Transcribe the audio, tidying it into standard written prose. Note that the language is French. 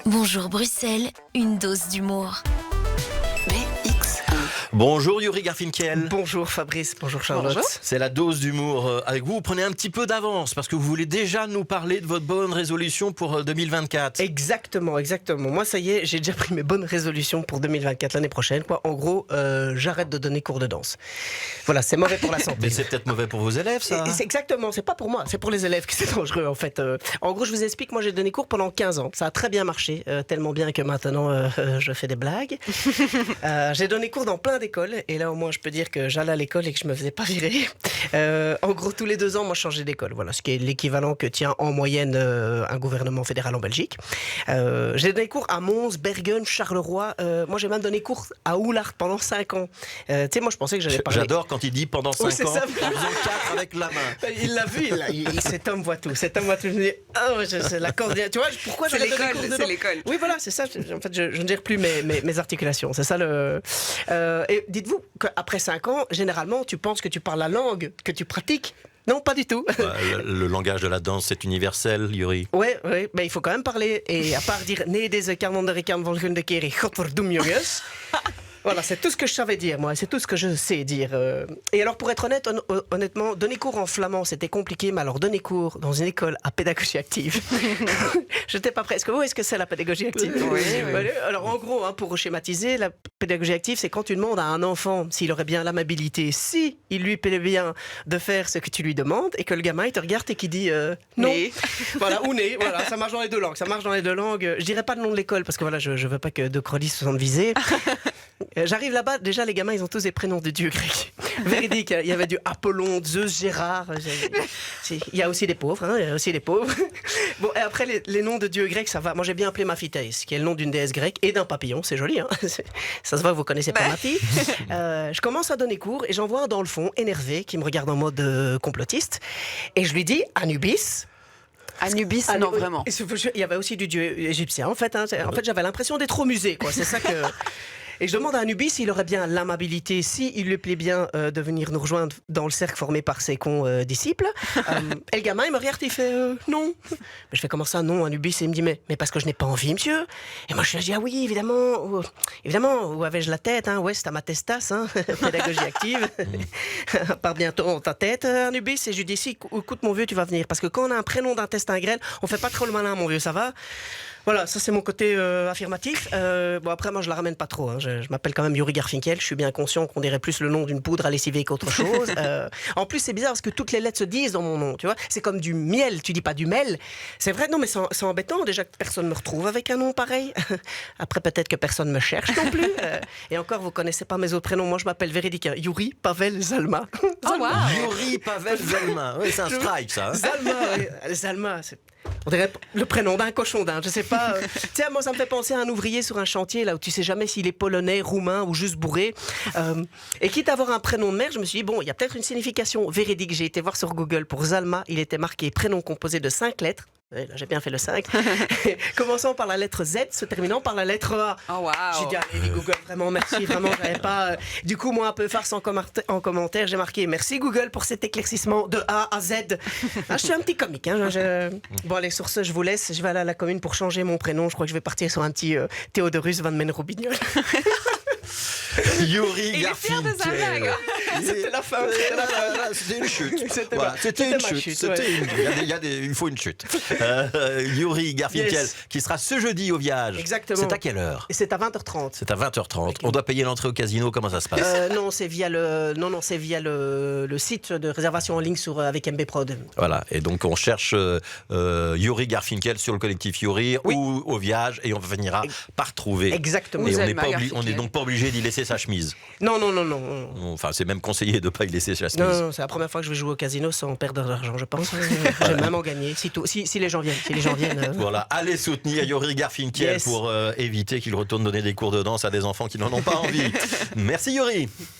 Bonjour Bruxelles, une dose d'humour. BX1. Bonjour Yuri Garfinkel. Bonjour Fabrice, bonjour Charlotte. Bonjour. C'est la dose d'humour avec vous. Vous prenez un petit peu d'avance parce que vous voulez déjà nous parler de votre bonne résolution pour 2024. Exactement. Moi, ça y est, j'ai déjà pris mes bonnes résolutions pour 2024, l'année prochaine. En gros, j'arrête de donner cours de danse. Voilà, c'est mauvais pour la santé. Mais c'est peut-être mauvais pour vos élèves, ça. C'est exactement, c'est pas pour moi, c'est pour les élèves que c'est dangereux en fait. En gros, je vous explique, moi j'ai donné cours pendant 15 ans. Ça a très bien marché, tellement bien que maintenant je fais des blagues. J'ai donné cours dans plein d'écoles et là au moins je peux dire que j'allais à l'école et que je me faisais pas virer. En gros, tous les 2 ans, moi je changeais d'école. Voilà, ce qui est l'équivalent que tient en moyenne un gouvernement fédéral en Belgique. J'ai donné cours à Mons, Bergen, Charleroi. Moi j'ai même donné cours à Oulart pendant 5 ans. Tu sais, moi je pensais que j'allais parler. J'adore quand il dit pendant 5 Oui, c'est ans, ça. en faisant 4 avec la main. Il l'a vu, cet homme voit tout. Cet homme voit tout. Je me dis, c'est la coordination. Tu vois, pourquoi C'est j'aurais donné l'école, cours de c'est danse l'école. Oui, voilà, c'est ça. En fait, je ne gère plus mes articulations. C'est ça le. Et dites-vous qu'après 5 ans, généralement, tu penses que tu parles la langue que tu pratiques. Non, pas du tout. Le langage de la danse, c'est universel, Yuri. Oui, mais il faut quand même parler. Et à part dire nee, deze kan onder kan volgende keer, godverdomme jongens. Voilà, c'est tout ce que je savais dire, moi. C'est tout ce que je sais dire. Et alors, pour être honnête, honnêtement, donner cours en flamand, c'était compliqué. Mais alors, donner cours dans une école à pédagogie active, je n'étais pas prêt. Est-ce que vous, est-ce que c'est la pédagogie active? Oui. Alors, en gros, pour schématiser, la pédagogie active, c'est quand tu demandes à un enfant s'il aurait bien l'amabilité, si il lui plaît bien de faire ce que tu lui demandes, et que le gamin, il te regarde et qui dit non. Né. Voilà, ou né. Voilà, ça marche dans les deux langues. Je dirais pas le nom de l'école parce que voilà, je veux pas que deux crodis se sentent visés. J'arrive là-bas, déjà les gamins ils ont tous des prénoms de dieux grecs. Véridique, il y avait du Apollon, Zeus, Gérard. Il y a aussi des pauvres, hein, il y a aussi des pauvres. Bon, et après les noms de dieux grecs, ça va. Moi j'ai bien appelé ma fille Thaïs, qui est le nom d'une déesse grecque et d'un papillon, c'est joli. Hein. Ça se voit que vous connaissez pas ma fille. Je commence à donner cours et j'en vois un dans le fond, énervé, qui me regarde en mode complotiste. Et je lui dis, Anubis. Anubis, non, vraiment. Il y avait aussi du dieu égyptien, en fait. Hein. En fait, j'avais l'impression d'être au musée, quoi. C'est ça que... Et je demande à Anubis s'il aurait bien l'amabilité, s'il lui plaît bien de venir nous rejoindre dans le cercle formé par ses disciples. Et le gamin, il me regarde, il fait non. Mais je fais comment ça, non, Anubis? Et il me dit, mais parce que je n'ai pas envie, monsieur. Et moi, je lui dis, ah oui, évidemment, où avais-je la tête, hein? Ouais, c'est à ma testasse, hein? Pédagogie active. Par bientôt ta tête, Anubis. Et je lui dis, si, écoute, mon vieux, tu vas venir. Parce que quand on a un prénom d'intestin grêle, on fait pas trop le malin, mon vieux, ça va? Voilà, ça c'est mon côté affirmatif. Bon, après, moi, je la ramène pas trop. Hein. Je m'appelle quand même Yuri Garfinkel. Je suis bien conscient qu'on dirait plus le nom d'une poudre à lessiver qu'autre chose. En plus, c'est bizarre parce que toutes les lettres se disent dans mon nom. Tu vois, c'est comme du miel. Tu dis pas du mel. C'est vrai, non, mais c'est embêtant déjà que personne me retrouve avec un nom pareil. Après, peut-être que personne me cherche non plus. Et encore, vous connaissez pas mes autres prénoms. Moi, je m'appelle véridique Yuri Pavel Zalma. Oh, wow. Yuri Pavel Zalma. Oui, c'est un strike, ça. Hein. Zalma, oui. Zalma, on dirait le prénom d'un cochon d'Inde, je sais pas. Tiens, moi ça me fait penser à un ouvrier sur un chantier là où tu sais jamais s'il est polonais, roumain ou juste bourré. Et quitte à avoir un prénom de mère, je me suis dit bon, il y a peut-être une signification véridique. J'ai été voir sur Google pour Zalma, il était marqué prénom composé de 5 lettres. Ouais, là, j'ai bien fait le 5. Commençant par la lettre Z, se terminant par la lettre A. Oh, wow. J'ai dit, allez, Google, vraiment, merci, vraiment, j'avais pas... Du coup, moi, un peu farce en commentaire, j'ai marqué, merci Google pour cet éclaircissement de A à Z. Je suis un petit comique. Hein, Bon, allez, sur ce, je vous laisse. Je vais aller à la commune pour changer mon prénom. Je crois que je vais partir sur un petit Théodorus Van Men Robignol. Yuri Il est fier de sa Garfinkel. blague. C'était la fin. C'était une chute. C'était Voilà, ma- c'était une c'était ma chute. chute, ouais. Il faut une chute. Yuri Garfinkel, Yes. qui sera ce jeudi au Viage. Exactement. C'est à quelle heure? Et c'est à 20h30. C'est à 20h30. On doit payer l'entrée au casino. Comment ça se passe? Non, c'est via le site de réservation en ligne avec MB Prod. Voilà. Et donc, on cherche Yuri Garfinkel sur le collectif Yuri Oui. ou au Viage et on finira par trouver. Exactement. Et Vous on êtes n'est pas Garfinkel. donc pas obligé d'y laisser sa chemise. Non. Enfin, c'est même conseillé de ne pas y laisser sa chemise. Non, c'est la première fois que je vais jouer au casino sans perdre d'argent, je pense. J'aime même en gagner, si les gens viennent. Si les gens viennent Voilà, allez soutenir Yuri Garfinkel Yes. pour éviter qu'il retourne donner des cours de danse à des enfants qui n'en ont pas envie. Merci Yuri.